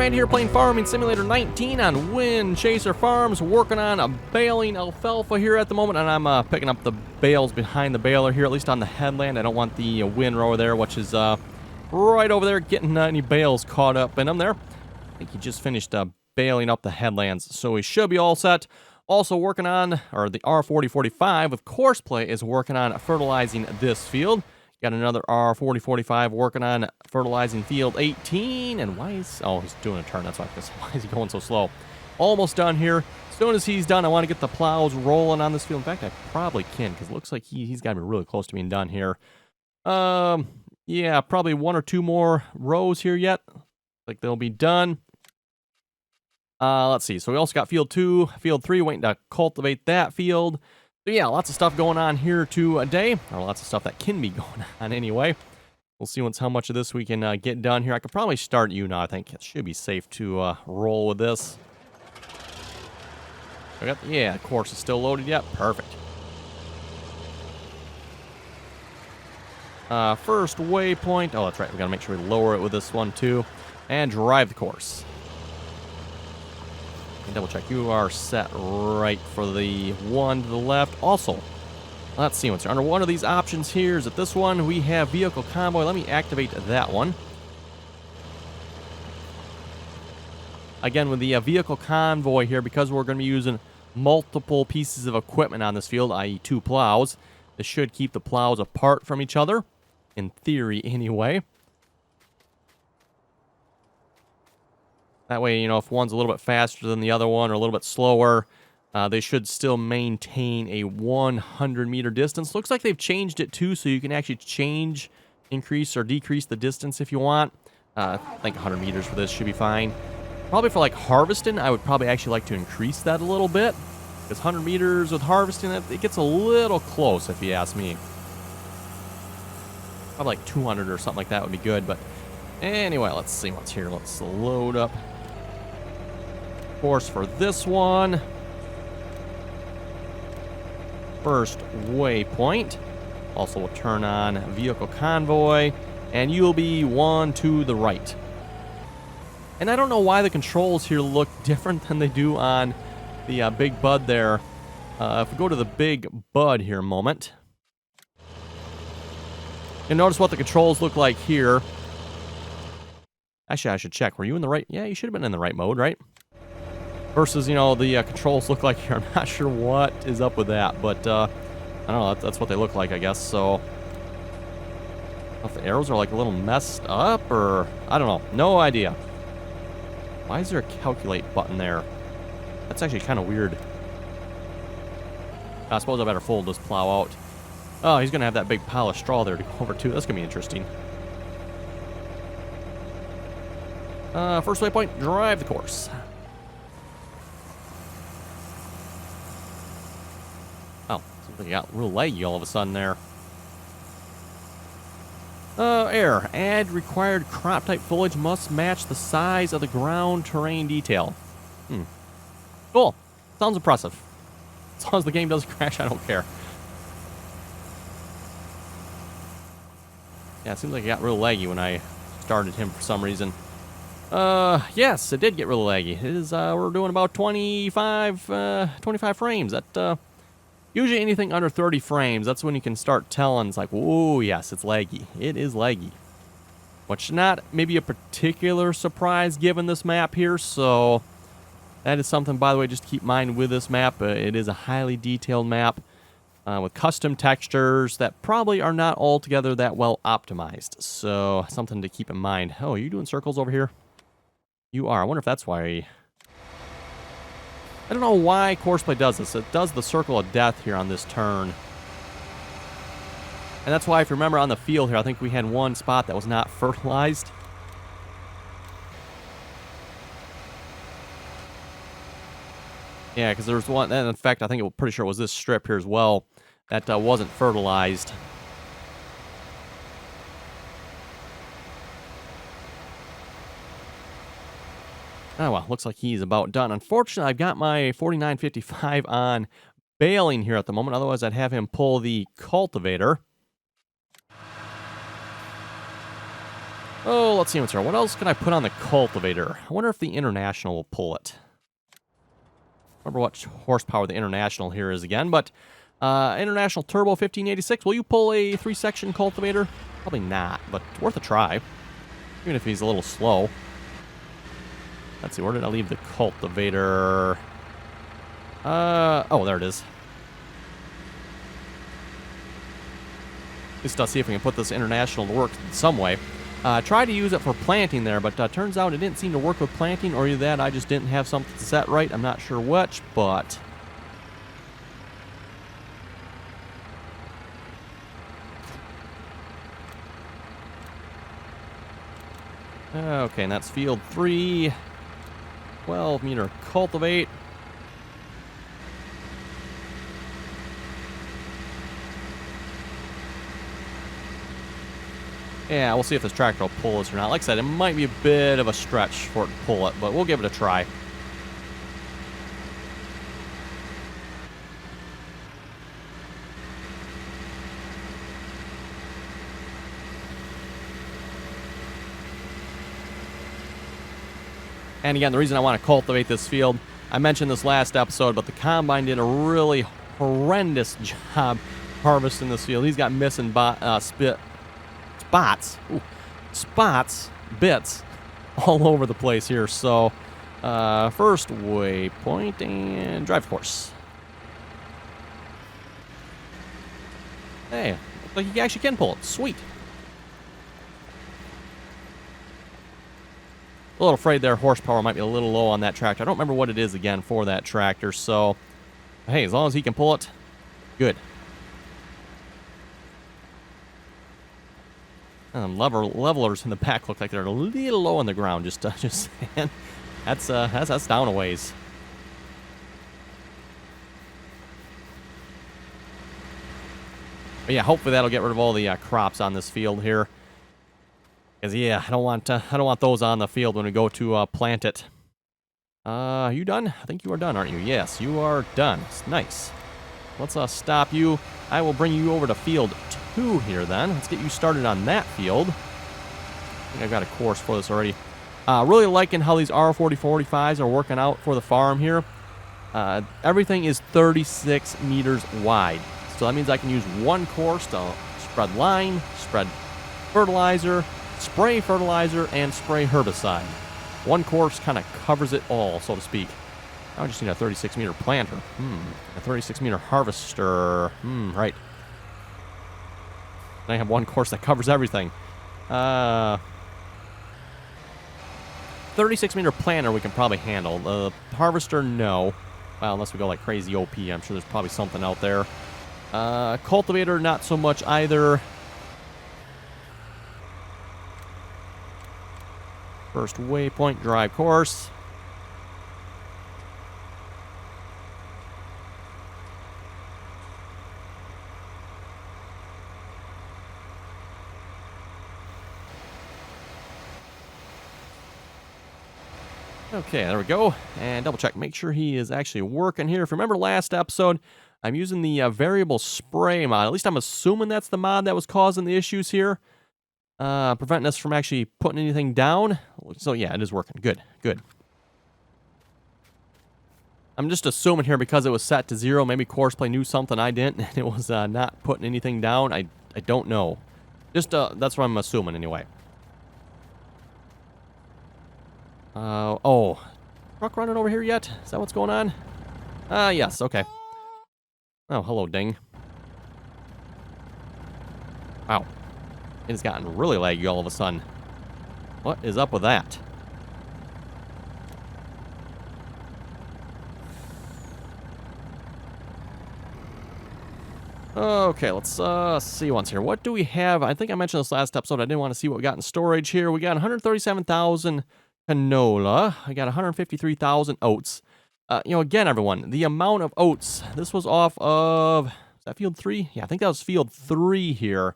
Ryan here playing Farming Simulator 19 on Windchaser Farms, working on a baling alfalfa here at the moment, and I'm picking up the bales behind the baler here, at least on the headland. I don't want the windrower there, which is right over there, getting any bales caught up in them there. I think he just finished baling up the headlands, so he should be all set. Also working on, or the R4045 with Courseplay is working on fertilizing this field. Got another R4045 working on fertilizing field 18. And why is... Oh, he's doing a turn. That's why. Why is he going so slow? Almost done here. As soon as he's done, I want to get the plows rolling on this field. In fact, I probably can, because it looks like he's got to be really close to being done here. Yeah, probably one or two more rows here yet. Like they'll be done. Let's see. So we also got field 2, field 3, waiting to cultivate that field. So yeah, lots of stuff going on here today, or lots of stuff that can be going on anyway. We'll see how much of this we can get done here. I could probably start you now. I think it should be safe to roll with this. Yeah, of course, it's still loaded yet. Perfect. First waypoint. Oh, that's right. We got to make sure we lower it with this one too, and drive the course. Double check. You are set right for the one to the left. Also, let's see what's under one of these options here. Is it this one? We have vehicle convoy. Let me activate that one. Again, with the vehicle convoy here, because we're going to be using multiple pieces of equipment on this field, i.e. 2 plows, this should keep the plows apart from each other, in theory anyway. That way, you know, if one's a little bit faster than the other one or a little bit slower, they should still maintain a 100-meter distance. Looks like they've changed it, too, so you can actually change, increase, or decrease the distance if you want. I think 100 meters for this should be fine. Probably for, like, harvesting, I would probably actually like to increase that a little bit. Because 100 meters with harvesting, it gets a little close, if you ask me. Probably like 200 or something like that would be good, but anyway, let's see what's here. Let's load up course for this one. First waypoint. Also, we'll turn on vehicle convoy, and you'll be one to the right. And I don't know why the controls here look different than they do on the Big Bud there. If we go to the Big Bud here a moment, you'll notice what the controls look like here. Actually, I should check. Were you in the right? Yeah, you should have been in the right mode, right? Versus, you know, the controls look like here. I'm not sure what is up with that, but I don't know. That's what they look like, I guess. So, if the arrows are like a little messed up, or I don't know. No idea. Why is there a calculate button there? That's actually kind of weird. I suppose I better fold this plow out. Oh, he's going to have that big pile of straw there to go over to. That's going to be interesting. First waypoint, drive the course. Oh, something got real laggy all of a sudden there. Error. Add required crop type foliage must match the size of the ground terrain detail. Cool. Sounds impressive. As long as the game doesn't crash, I don't care. Yeah, it seems like it got real laggy when I started him for some reason. Yes, it did get real laggy. It is, we're doing about 25 frames. That, usually anything under 30 frames, that's when you can start telling. It's like, oh, yes, it's laggy. It is laggy. Which not maybe a particular surprise given this map here, so that is something, by the way, just to keep in mind with this map. It is a highly detailed map with custom textures that probably are not altogether that well optimized. So, something to keep in mind. Oh, are you doing circles over here? You are. I wonder if that's why... I don't know why Courseplay does this. It does the circle of death here on this turn. And that's why, if you remember on the field here, I think we had one spot that was not fertilized. Yeah, because there was one... And in fact, I think I'm pretty sure it was this strip here as well that wasn't fertilized. Oh, well, looks like he's about done. Unfortunately, I've got my 4955 on baling here at the moment. Otherwise, I'd have him pull the cultivator. Oh, let's see what's here. What else can I put on the cultivator? I wonder if the International will pull it. Remember what horsepower the International here is again, but International Turbo 1586, will you pull a 3-section cultivator? Probably not, but worth a try. Even if he's a little slow. Let's see, where did I leave the cultivator? Oh, there it is. At least I'll see if we can put this International to work in some way. Tried to use it for planting there, but turns out it didn't seem to work with planting, or either that I just didn't have something set right. I'm not sure which, but... Okay, and that's field 3. 12-meter cultivate. Yeah, we'll see if this tractor will pull this or not. Like I said, it might be a bit of a stretch for it to pull it, but we'll give it a try. And again, the reason I want to cultivate this field, I mentioned this last episode, but the Combine did a really horrendous job harvesting this field. He's got missing bits all over the place here. So, first waypoint and drive course. Hey, looks like you actually can pull it. Sweet. A little afraid their horsepower might be a little low on that tractor. I don't remember what it is again for that tractor, so hey, as long as he can pull it, good. Levelers in the back look like they're a little low on the ground. Just saying. That's down a ways. But yeah, hopefully that'll get rid of all the crops on this field here. Because yeah, I don't want those on the field when we go to plant it. Are you done? I think you are done, aren't you? Yes, you are done. It's nice. Let's stop you. I will bring you over to field 2 here then. Let's get you started on that field. I think I've got a course for this already. Really liking how these R4045s are working out for the farm here. Everything is 36 meters wide. So that means I can use one course to spread line, spread fertilizer, spray fertilizer, and spray herbicide. One course kind of covers it all, so to speak. I just need a 36-meter planter. A 36-meter harvester. Right. And I have one course that covers everything. 36-meter planter we can probably handle. The harvester, no. Well, unless we go like crazy OP. I'm sure there's probably something out there. Cultivator, not so much either. First waypoint, drive course. Okay, there we go. And double check, make sure he is actually working here. If you remember last episode, I'm using the variable spray mod. At least I'm assuming that's the mod that was causing the issues here. Preventing us from actually putting anything down. So yeah, it is working. Good, good. I'm just assuming here because it was set to 0, maybe Courseplay knew something I didn't, and it was not putting anything down. I don't know. Just, that's what I'm assuming anyway. Oh. Truck running over here yet? Is that what's going on? Yes, okay. Oh, hello, ding. Wow. It has gotten really laggy all of a sudden. What is up with that? Okay, let's see once here. What do we have? I think I mentioned this last episode. I didn't want to see what we got in storage here. We got 137,000 canola. I got 153,000 oats. Again, everyone, the amount of oats. This was off of, is that field 3? Yeah, I think that was field 3 here.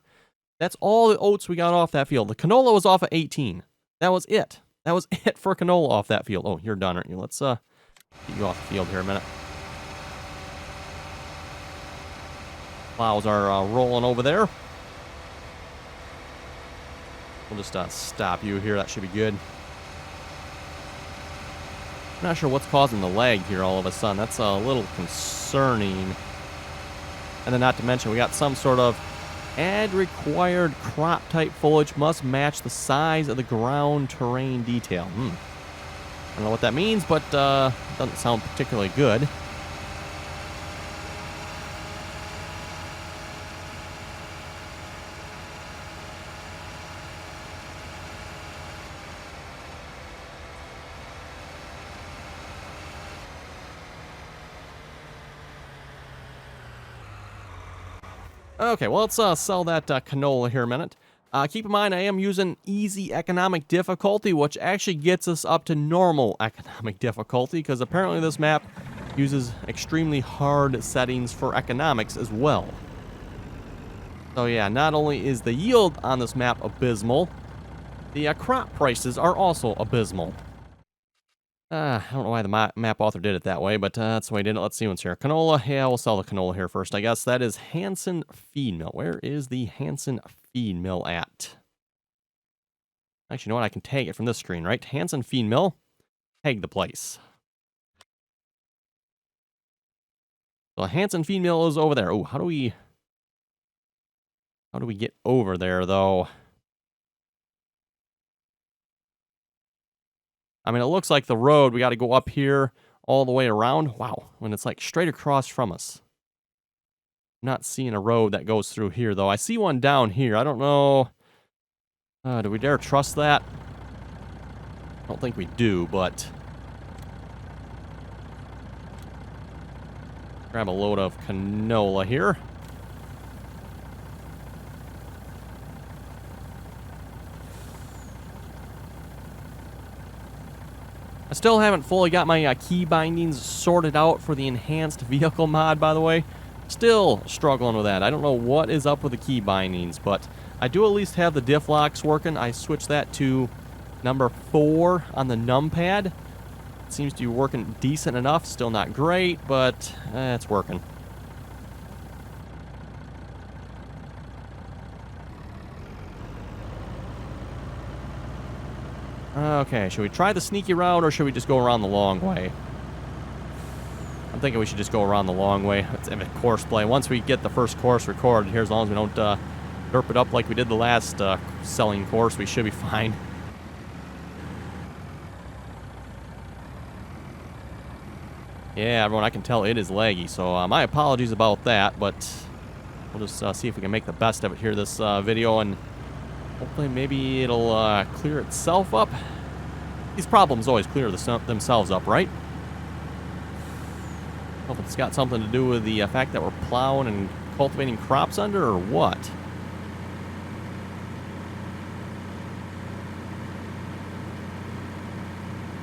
That's all the oats we got off that field. The canola was off of 18. That was it. That was it for canola off that field. Oh, you're done, aren't you? Let's get you off the field here a minute. Plows are rolling over there. We'll just stop you here. That should be good. I'm not sure what's causing the lag here all of a sudden. That's a little concerning. And then not to mention, we got some sort of add required crop type foliage must match the size of the ground terrain detail. I don't know what that means, but doesn't sound particularly good. Okay, well, let's sell that canola here a minute. Keep in mind, I am using easy economic difficulty, which actually gets us up to normal economic difficulty, because apparently this map uses extremely hard settings for economics as well. So yeah, not only is the yield on this map abysmal, the crop prices are also abysmal. I don't know why the map author did it that way, but that's the way he did it. Let's see what's here. Canola. Yeah, we'll sell the canola here first, I guess. That is Hanson Feed Mill. Where is the Hanson Feed Mill at? Actually, you know what? I can tag it from this screen, right? Hanson Feed Mill. Tag the place. So Hanson Feed Mill is over there. Oh, how do we get over there, though? I mean, it looks like the road, we got to go up here all the way around. Wow, when it's like straight across from us. I'm not seeing a road that goes through here, though. I see one down here. I don't know. Do we dare trust that? I don't think we do, but... grab a load of canola here. I still haven't fully got my key bindings sorted out for the enhanced vehicle mod, by the way. Still struggling with that. I don't know what is up with the key bindings, but I do at least have the diff locks working. I switched that to number 4 on the numpad. It seems to be working decent enough. Still not great, but it's working. Okay, should we try the sneaky route, or should we just go around the long way? I'm thinking we should just go around the long way. It's a course play. Once we get the first course recorded here, as long as we don't derp it up like we did the last selling course, we should be fine. Yeah, everyone, I can tell it is laggy, so my apologies about that, but we'll just see if we can make the best of it here this video, and hopefully maybe it'll clear itself up. These problems always clear themselves up, right? Hope it's got something to do with the fact that we're plowing and cultivating crops under, or what?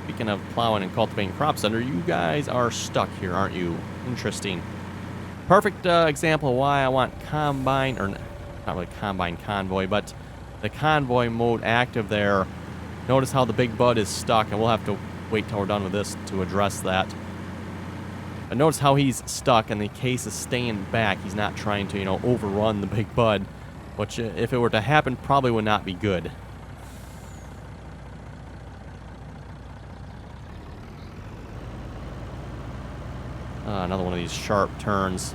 Speaking of plowing and cultivating crops under, you guys are stuck here, aren't you? Interesting. Perfect example of why I want combine, or not really combine convoy, but the convoy mode active there. Notice how the big bud is stuck, and we'll have to wait till we're done with this to address that. But notice how he's stuck, and the case is staying back. He's not trying to, overrun the big bud, which, if it were to happen, probably would not be good. Another one of these sharp turns.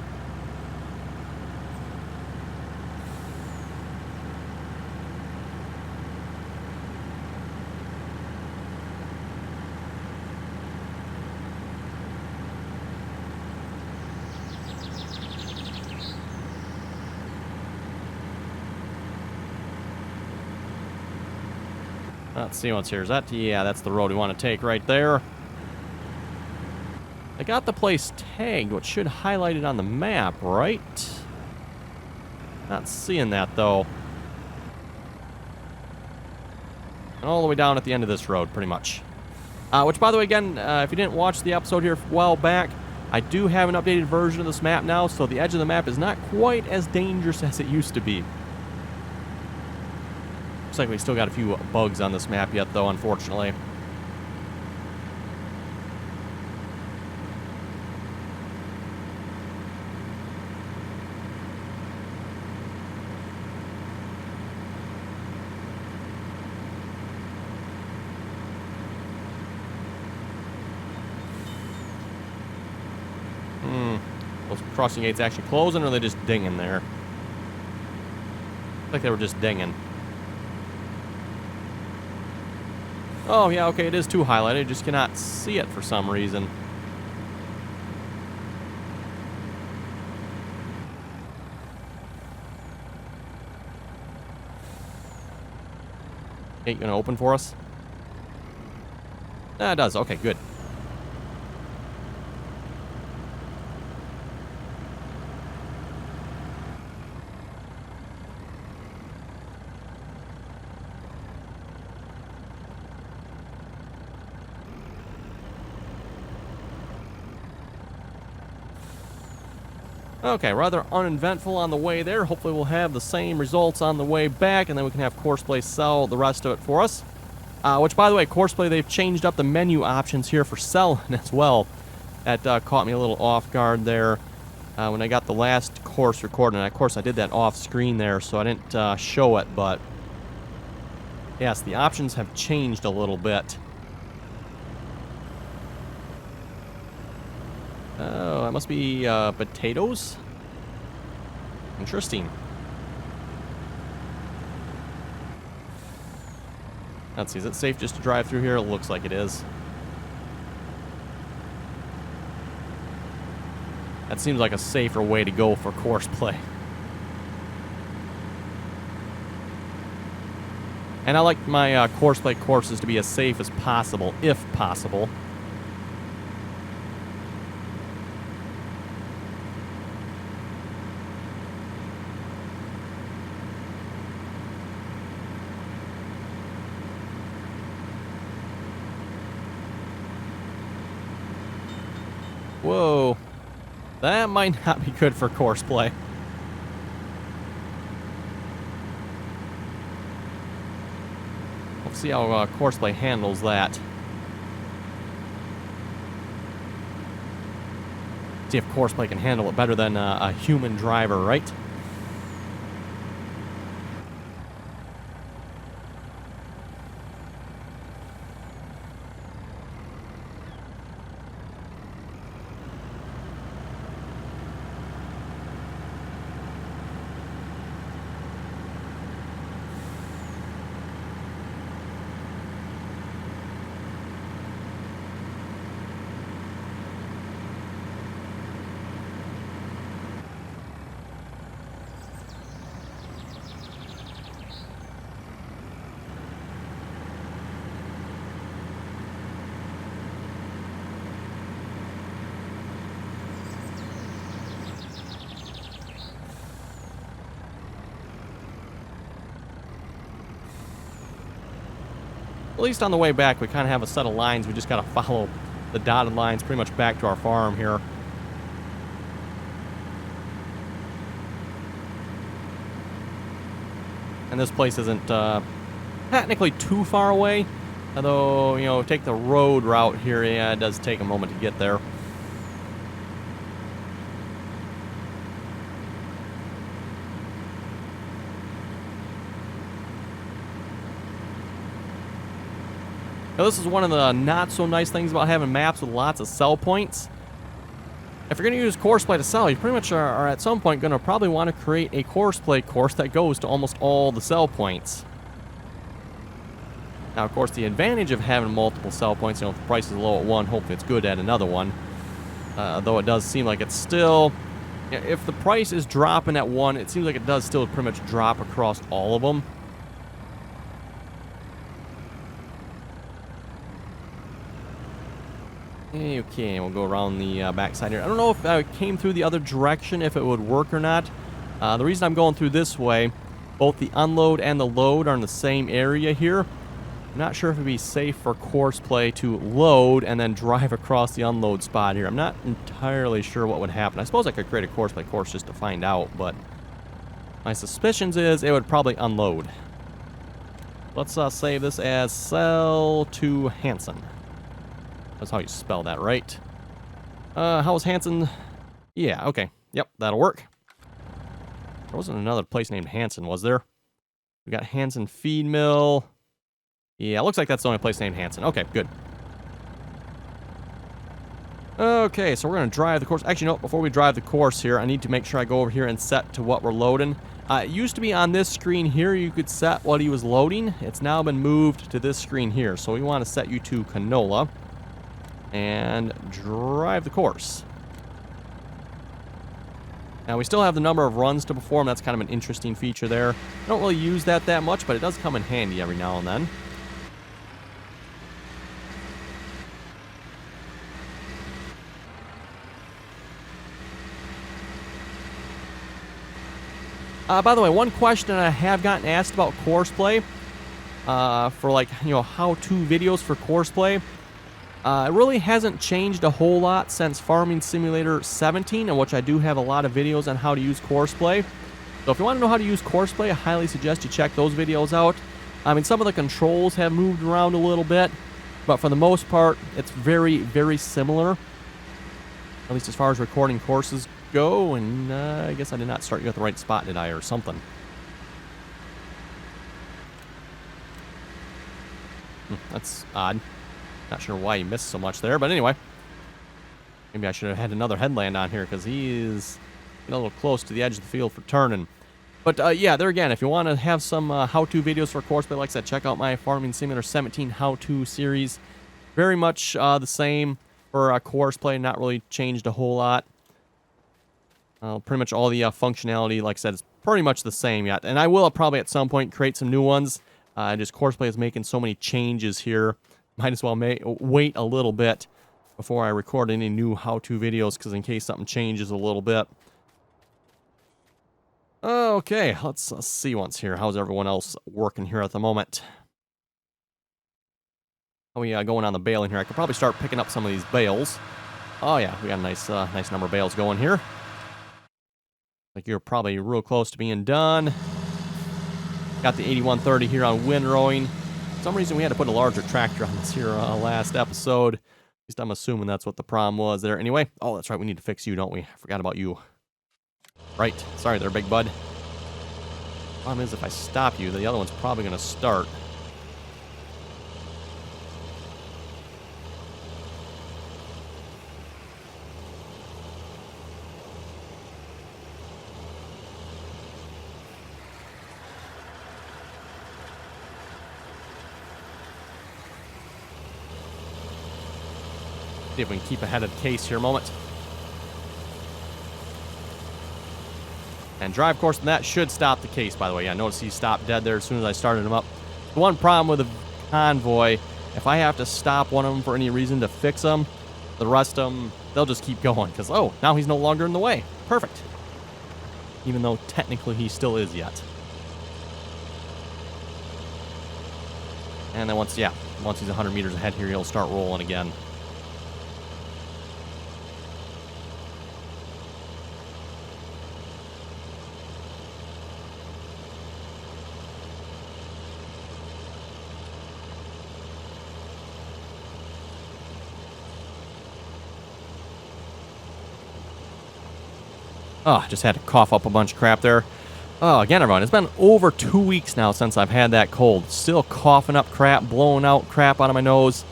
Let's see what's here. Is that? Yeah, that's the road we want to take right there. I got the place tagged, which should highlight it on the map, right? Not seeing that, though. And all the way down at the end of this road, pretty much. Which, by the way, again, if you didn't watch the episode here a while back, I do have an updated version of this map now, so the edge of the map is not quite as dangerous as it used to be. Looks like we still got a few bugs on this map yet, though, unfortunately. Those crossing gates actually closing, or are they just dinging there? Like they were just dinging. Oh, yeah, okay, it is too highlighted. You just cannot see it for some reason. Gate gonna open for us? Ah, it does. Okay, good. Okay, rather uneventful on the way there. Hopefully we'll have the same results on the way back, and then we can have Courseplay sell the rest of it for us. Which, by the way, Courseplay, they've changed up the menu options here for selling as well. That caught me a little off guard there when I got the last course recorded. And, of course, I did that off screen there, so I didn't show it. But, yes, the options have changed a little bit. Oh, that must be potatoes? Interesting. Let's see, is it safe just to drive through here? It looks like it is. That seems like a safer way to go for Courseplay. And I like my Courseplay courses to be as safe as possible, if possible. Whoa. That might not be good for Courseplay. We'll see how Courseplay handles that. See if Courseplay can handle it better than a human driver, right? At least on the way back, we kind of have a set of lines. We just got to follow the dotted lines pretty much back to our farm here. And this place isn't technically too far away. Although, you know, take the road route here, yeah, it does take a moment to get there. Now, this is one of the not-so-nice things about having maps with lots of sell points. If you're going to use Courseplay to sell, you pretty much are at some point going to probably want to create a Courseplay course that goes to almost all the sell points. Now, of course, the advantage of having multiple sell points, you know, if the price is low at one, hopefully it's good at another one. Though it does seem like it's still... If the price is dropping at one, it seems like it does still pretty much drop across all of them. Okay, we'll go around the backside here. I don't know if I came through the other direction, if it would work or not. The reason I'm going through this way, both the unload and the load are in the same area here. I'm not sure if it'd be safe for Courseplay to load and then drive across the unload spot here. I'm not entirely sure what would happen. I suppose I could create a Courseplay course just to find out, but my suspicions is it would probably unload. Let's save this as sell to Hanson. That's how you spell that, right? How was Hanson? Yeah, okay. Yep, that'll work. There wasn't another place named Hanson, was there? We got Hanson Feed Mill. Yeah, looks like that's the only place named Hanson. Okay, good. Okay, so we're going to drive the course. Actually, no, before we drive the course here, I need to make sure I go over here and set to what we're loading. It used to be on this screen here, you could set what he was loading. It's now been moved to this screen here. So we want to set you to canola and drive the course. Now, we still have the number of runs to perform. That's kind of an interesting feature there. I don't really use that much, but it does come in handy every now and then. By the way, one question I have gotten asked about course play, for like, how-to videos for course play. It really hasn't changed a whole lot since Farming Simulator 17, in which I do have a lot of videos on how to use course play. So if you want to know how to use course play, I highly suggest you check those videos out. I mean, some of the controls have moved around a little bit, but for the most part, it's very, very similar. At least as far as recording courses go, and I guess I did not start you at the right spot, did I, or something? That's odd. Not sure why he missed so much there, but anyway. Maybe I should have had another headland on here, because he is a little close to the edge of the field for turning. But yeah, there again, if you want to have some how-to videos for course play, like I said, check out my Farming Simulator 17 how-to series. Very much the same for course play, not really changed a whole lot. Pretty much all the functionality, like I said, is pretty much the same yet. And I will probably at some point create some new ones. Just course play is making so many changes here. Might as well wait a little bit before I record any new how-to videos, because in case something changes a little bit. Okay, let's see once here. How's everyone else working here at the moment? How are we going on the baling here? I could probably start picking up some of these bales. Oh yeah, we got a nice number of bales going here. Like you're probably real close to being done. Got the 8130 here on windrowing. For some reason we had to put a larger tractor on this here last episode. At least I'm assuming that's what the problem was there. Anyway, oh, that's right, we need to fix you, don't we? I forgot about you. Right, sorry there, big bud. Problem is, if I stop you, the other one's probably going to start. See if we can keep ahead of the case here a moment. And drive course, and that should stop the case, by the way. Yeah, notice he stopped dead there as soon as I started him up. The one problem with a convoy, if I have to stop one of them for any reason to fix them, the rest of them, they'll just keep going. Because, oh, now he's no longer in the way. Perfect. Even though technically he still is yet. And then once he's 100 meters ahead here, he'll start rolling again. Oh, just had to cough up a bunch of crap there. Oh, again, everyone, it's been over 2 weeks now since I've had that cold. Still coughing up crap, blowing out crap out of my nose.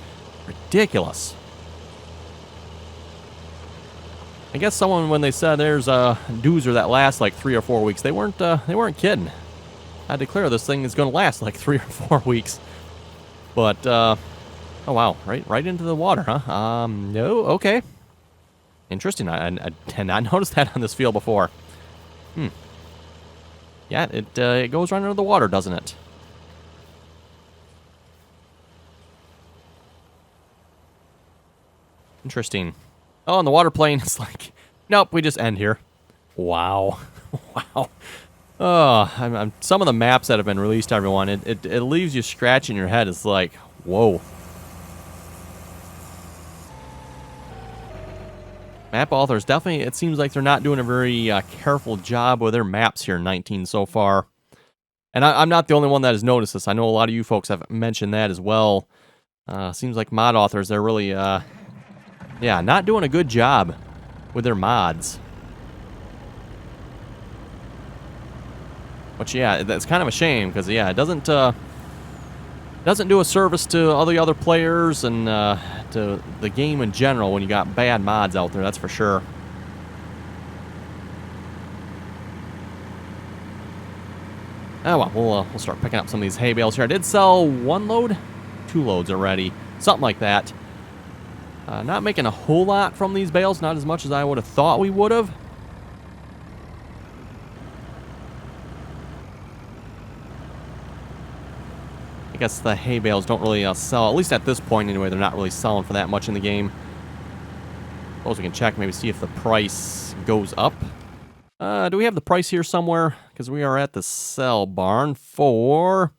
Ridiculous. I guess someone, when they said there's a doozer that lasts like 3 or 4 weeks, they weren't kidding. I declare this thing is going to last like 3 or 4 weeks. But, oh wow, right into the water, huh? No, okay. Interesting. I had not noticed that on this field before. Yeah, it goes right under the water, doesn't it? Interesting. Oh, and the water plane is like, nope, we just end here. Wow. Wow. Oh, some of the maps that have been released, everyone, it leaves you scratching your head. It's like, whoa. Map authors, definitely, it seems like they're not doing a very careful job with their maps here in 19 so far. And I'm not the only one that has noticed this. I know a lot of you folks have mentioned that as well. Seems like mod authors, they're really, yeah, not doing a good job with their mods. Which, yeah, that's kind of a shame, because, yeah, it doesn't Doesn't do a service to all the other players and to the game in general when you got bad mods out there, that's for sure. Oh well, we'll start picking up some of these hay bales here. I did sell 1 load, 2 loads already, something like that. Not making a whole lot from these bales, not as much as I would have thought we would have. I guess the hay bales don't really sell, at least at this point anyway, they're not really selling for that much in the game. Suppose we can check, maybe see if the price goes up. Do we have the price here somewhere? Because we are at the sell barn for...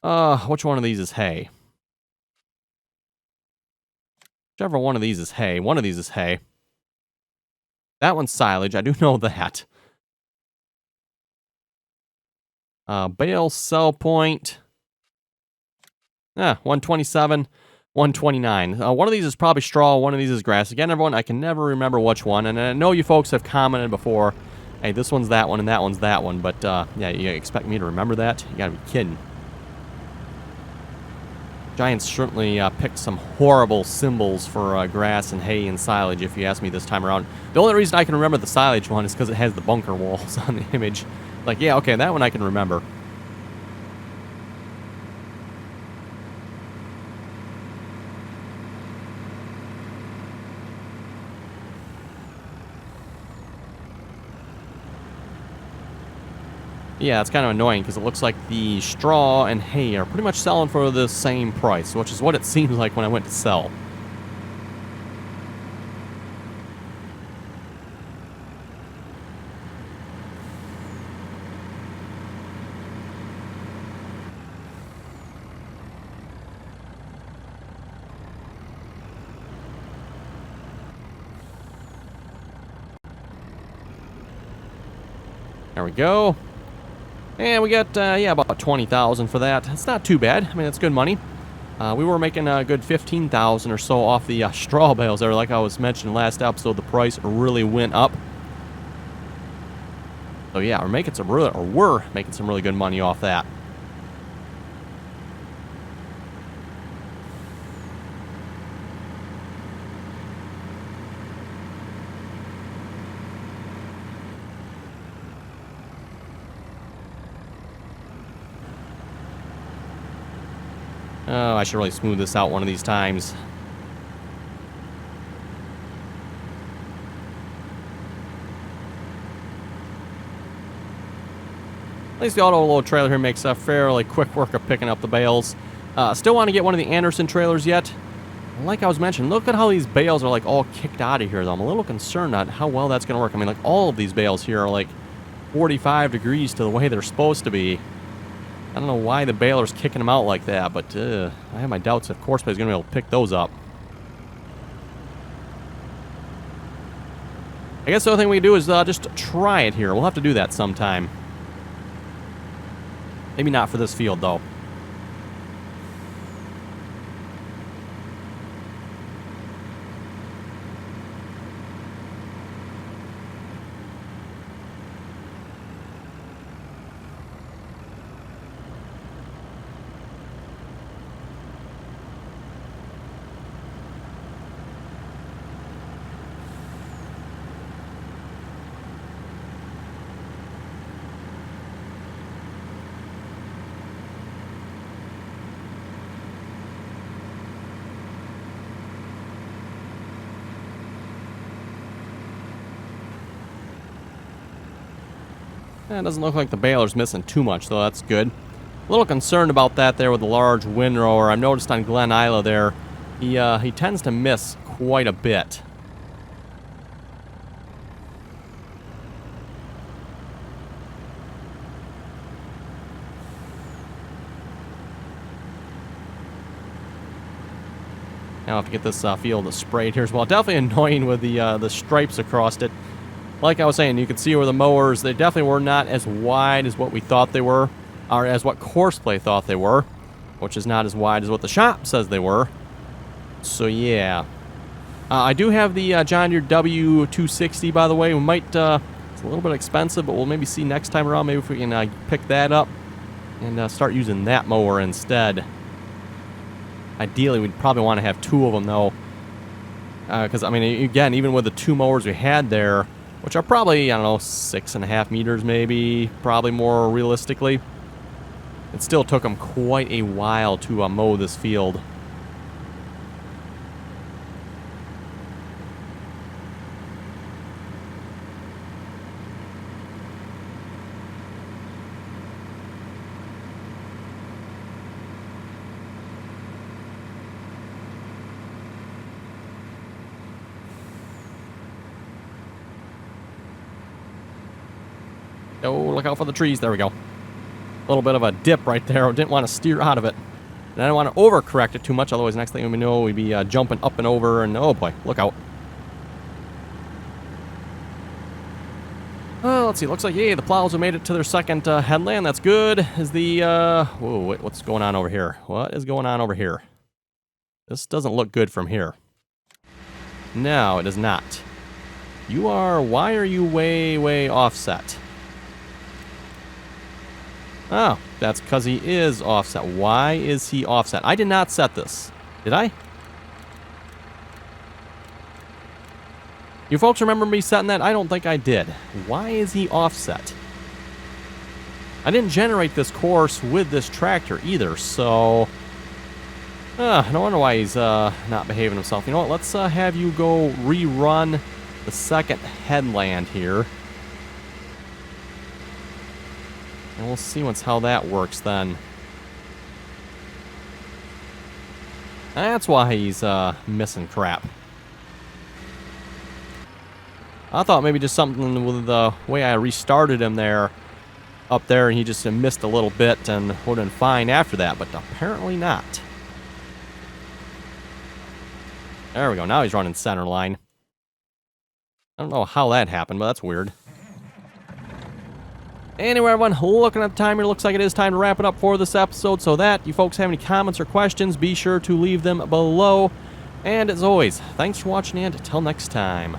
which one of these is hay? Whichever one of these is hay. One of these is hay. That one's silage. I do know that. Bale sell point. 127, 129. One of these is probably straw. One of these is grass. Again, everyone, I can never remember which one. And I know you folks have commented before. Hey, this one's that one and that one's that one. But, yeah, you expect me to remember that? You gotta be kidding. Giants certainly picked some horrible symbols for grass and hay and silage, if you ask me this time around. The only reason I can remember the silage one is because it has the bunker walls on the image. Like, yeah, okay, that one I can remember. Yeah, it's kind of annoying because it looks like the straw and hay are pretty much selling for the same price, which is what it seems like when I went to sell. There we go. And we got, yeah, about 20,000 for that. It's not too bad. I mean, it's good money. We were making a good 15,000 or so off the straw bales there. Like I was mentioning last episode, the price really went up. So yeah, we're making some really good money off that. Oh, I should really smooth this out one of these times. At least the auto-load trailer here makes a fairly quick work of picking up the bales. Still want to get one of the Anderson trailers yet. Like I was mentioning, look at how these bales are like all kicked out of here though. I'm a little concerned on how well that's going to work. I mean, like all of these bales here are like 45 degrees to the way they're supposed to be. I don't know why the baler's kicking them out like that, but I have my doubts if Courseplay is going to be able to pick those up. I guess the other thing we can do is just try it here. We'll have to do that sometime. Maybe not for this field, though. It doesn't look like the baler's missing too much, though. That's good. A little concerned about that there with the large windrower. I've noticed on Glen Isla there, he tends to miss quite a bit. Now I'll have to get this field sprayed here as well. Definitely annoying with the stripes across it. Like I was saying, you can see where the mowers, they definitely were not as wide as what we thought they were, or as what Courseplay thought they were, which is not as wide as what the shop says they were. So yeah. I do have the John Deere W260, by the way. We might, it's a little bit expensive, but we'll maybe see next time around, maybe if we can pick that up. and start using that mower instead. Ideally, we'd probably want to have 2 of them, though. Because, I mean, again, even with the 2 mowers we had there, which are probably, I don't know, 6.5 meters maybe, probably more realistically, it still took them quite a while to mow this field. Oh, look out for the trees. There we go. A little bit of a dip right there. I didn't want to steer out of it. And I don't want to overcorrect it too much, otherwise next thing we know, we'd be jumping up and over, and oh boy, look out. Let's see, looks like, yay, the plows have made it to their second headland. That's good. Is the, whoa, wait, what's going on over here? What is going on over here? This doesn't look good from here. No, it does not. You are, why are you way, way offset? Oh, that's because he is offset. Why is he offset? I did not set this. Did I? You folks remember me setting that? I don't think I did. Why is he offset? I didn't generate this course with this tractor either, so... no wonder why he's not behaving himself. You know what? Let's have you go rerun the second headland here. And we'll see how that works then. That's why he's missing crap. I thought maybe just something with the way I restarted him there, up there, and he just missed a little bit and would have been fine after that, but apparently not. There we go. Now he's running center line. I don't know how that happened, but that's weird. Anyway, everyone, looking at the timer, looks like it is time to wrap it up for this episode. So that you folks have any comments or questions, be sure to leave them below. And as always, thanks for watching, and until next time.